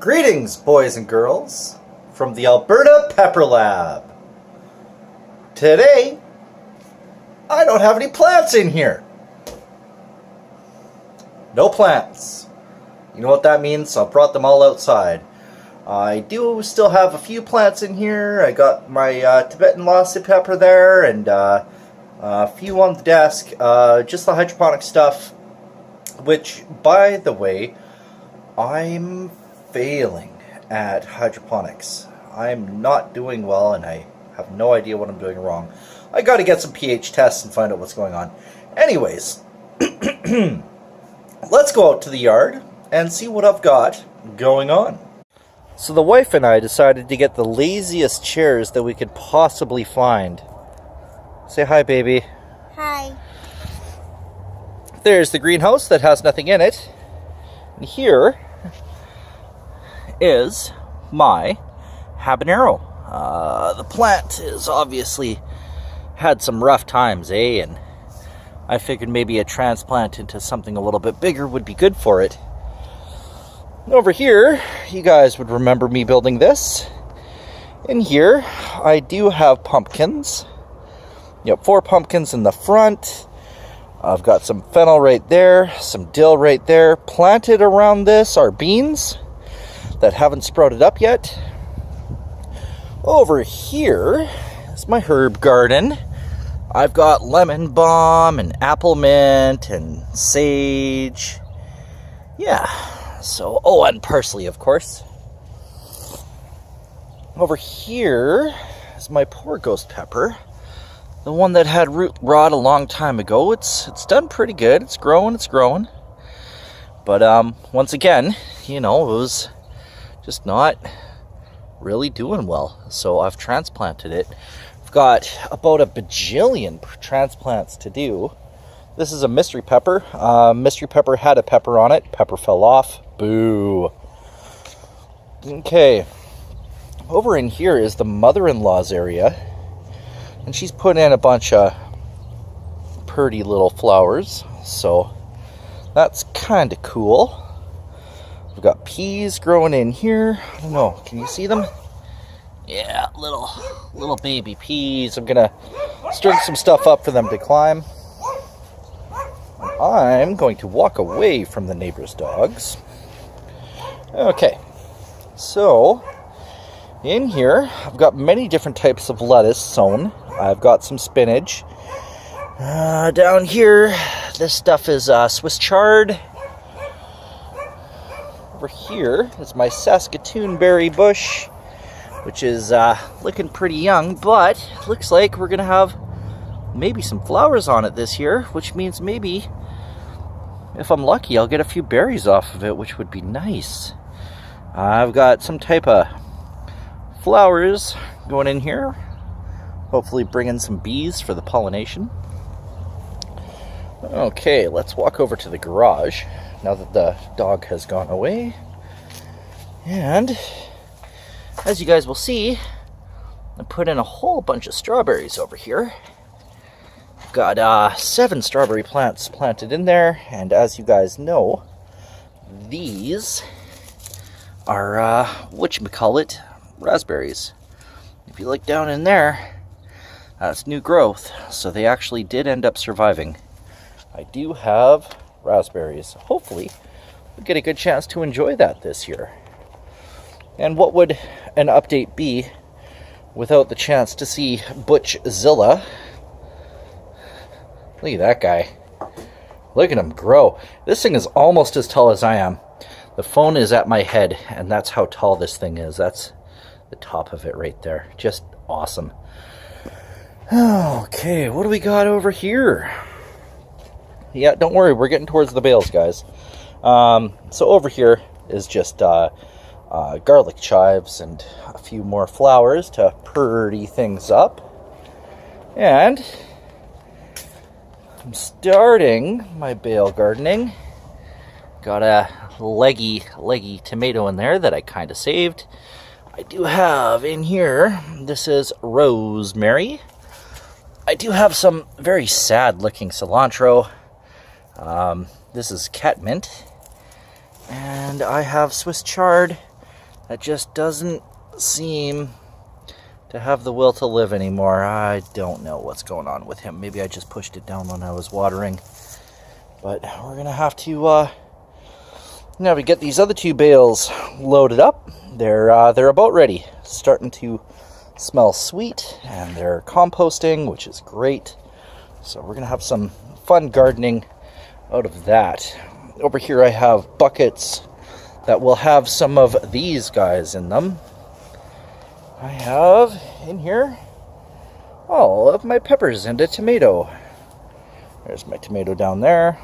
Greetings, boys and girls, from the Alberta Pepper Lab. Today, I don't have any plants in here. No plants. You know what that means? I brought them all outside. I do still have a few plants in here. I got my Tibetan Lassi pepper there and a few on the desk. Just the hydroponic stuff, which, by the way, I'm failing at hydroponics. I'm not doing well and I have no idea what I'm doing wrong. I got to get some pH tests and find out what's going on. Anyways, let's go out to the yard and see what I've got going on. So the wife and I decided to get the laziest chairs that we could possibly find. Say hi, baby. Hi. There's the greenhouse that has nothing in it. And here is my habanero. The plant has obviously had some rough times, and I figured maybe a transplant into something a little bit bigger would be good for it. Over here, you guys would remember me building this. In here, I do have pumpkins. Yep, 4 pumpkins in the front. I've got some fennel right there, some dill right there. Planted around this are beans that haven't sprouted up yet. Over here is my herb garden. I've got lemon balm and apple mint and sage. Yeah, so, oh, and parsley, of course. Over here is my poor ghost pepper. The one that had root rot a long time ago. It's done pretty good. It's growing. But once again, you know, it was just not really doing well. So I've transplanted it. I've got about a bajillion transplants to do. This is a mystery pepper. Mystery pepper had a pepper on it. Pepper fell off. Boo. Okay. Over in here is the mother-in-law's area. And she's put in a bunch of pretty little flowers. So that's kind of cool. We've got peas growing in here. I don't know. Can you see them? Yeah, little baby peas. I'm going to string some stuff up for them to climb. I'm going to walk away from the neighbor's dogs. Okay. So in here, I've got many different types of lettuce sown. I've got some spinach. Down here, this stuff is Swiss chard. Over here is my Saskatoon berry bush, which is looking pretty young, but looks like we're going to have maybe some flowers on it this year, which means maybe, if I'm lucky, I'll get a few berries off of it, which would be nice. I've got some type of flowers going in here, hopefully bringing some bees for the pollination. Okay, let's walk over to the garage now that the dog has gone away. And as you guys will see, I put in a whole bunch of strawberries over here. Got 7 strawberry plants planted in there, and as you guys know, these are whatchamacallit, raspberries. If you look down in there, that's new growth, so they actually did end up surviving. I do have raspberries. Hopefully we'll get a good chance to enjoy that this year. And what would an update be without the chance to see Butchzilla? Look at that guy. Look at him grow. This thing is almost as tall as I am. The phone is at my head, and that's how tall this thing is. That's the top of it right there. Just awesome. Okay, what do we got over here? Yeah, don't worry, we're getting towards the bales, guys. So over here is just garlic chives and a few more flowers to pretty things up. And I'm starting my bale gardening. Got a leggy tomato in there that I kind of saved. I do have in here, this is rosemary. I do have some very sad looking cilantro. This is catmint. And I have Swiss chard that just doesn't seem to have the will to live anymore. I don't know what's going on with him. Maybe I just pushed it down when I was watering. But we're going to have to now we get these other 2 bales loaded up. They're about ready. Starting to smell sweet, and they're composting, which is great. So we're going to have some fun gardening out of that. Over here I have buckets that will have some of these guys in them. I have in here all of my peppers and a tomato. There's my tomato down there.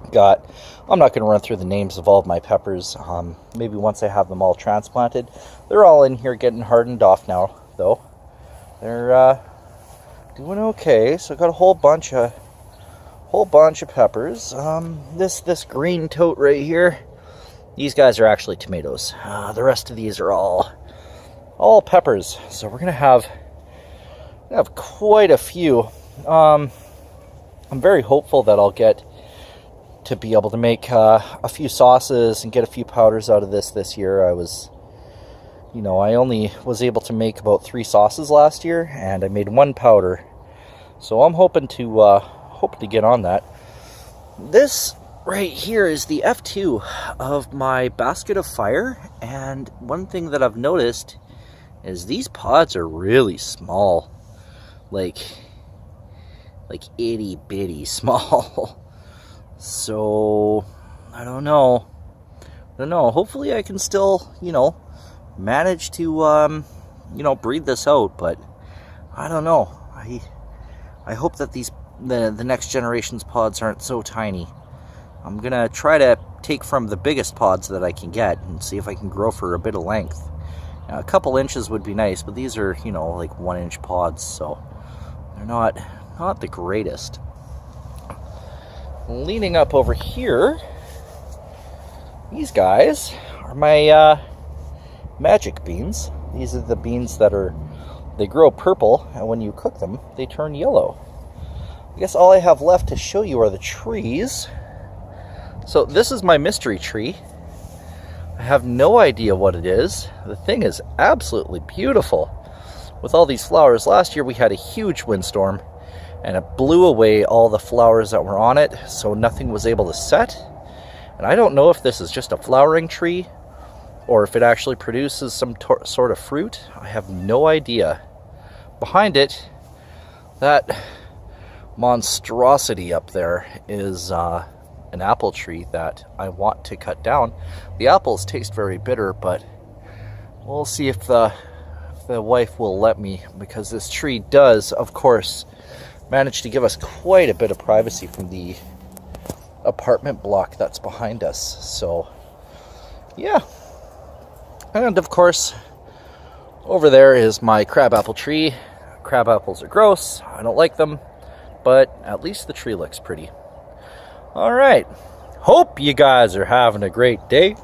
I'm not going to run through the names of all of my peppers. Maybe once I have them all transplanted. They're all in here getting hardened off now, though. They're doing okay. So I got a whole bunch of peppers. This green tote right here, these guys are actually tomatoes. The rest of these are all peppers. So we're gonna have quite a few. I'm very hopeful that I'll get to be able to make a few sauces and get a few powders out of this year. I only was able to make about 3 sauces last year, and I made 1 powder. So I'm hoping to get on that. This right here is the F2 of my basket of fire, and one thing that I've noticed is these pods are really small, like itty bitty small. So I don't know. Hopefully I can still, manage to breed this out, but I don't know. I hope that the next generation's pods aren't so tiny. I'm gonna try to take from the biggest pods that I can get and see if I can grow for a bit of length. Now, a couple inches would be nice, but these are, like 1-inch pods, so they're not the greatest. Leaning up over here, these guys are my magic beans. These are the beans they grow purple, and when you cook them, they turn yellow. I guess all I have left to show you are the trees. So this is my mystery tree. I have no idea what it is. The thing is absolutely beautiful with all these flowers. Last year we had a huge windstorm, and it blew away all the flowers that were on it, so nothing was able to set. And I don't know if this is just a flowering tree or if it actually produces some sort of fruit. I have no idea. Behind it, that monstrosity up there is an apple tree that I want to cut down. The apples taste very bitter, but we'll see if the wife will let me, because this tree does, of course, manage to give us quite a bit of privacy from the apartment block that's behind us. So yeah, and of course over there is my crabapple tree. Crab apples are gross, I don't like them, but at least the tree looks pretty. All right, hope you guys are having a great day.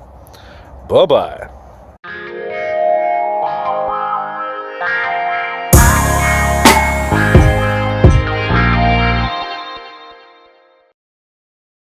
Bye-bye.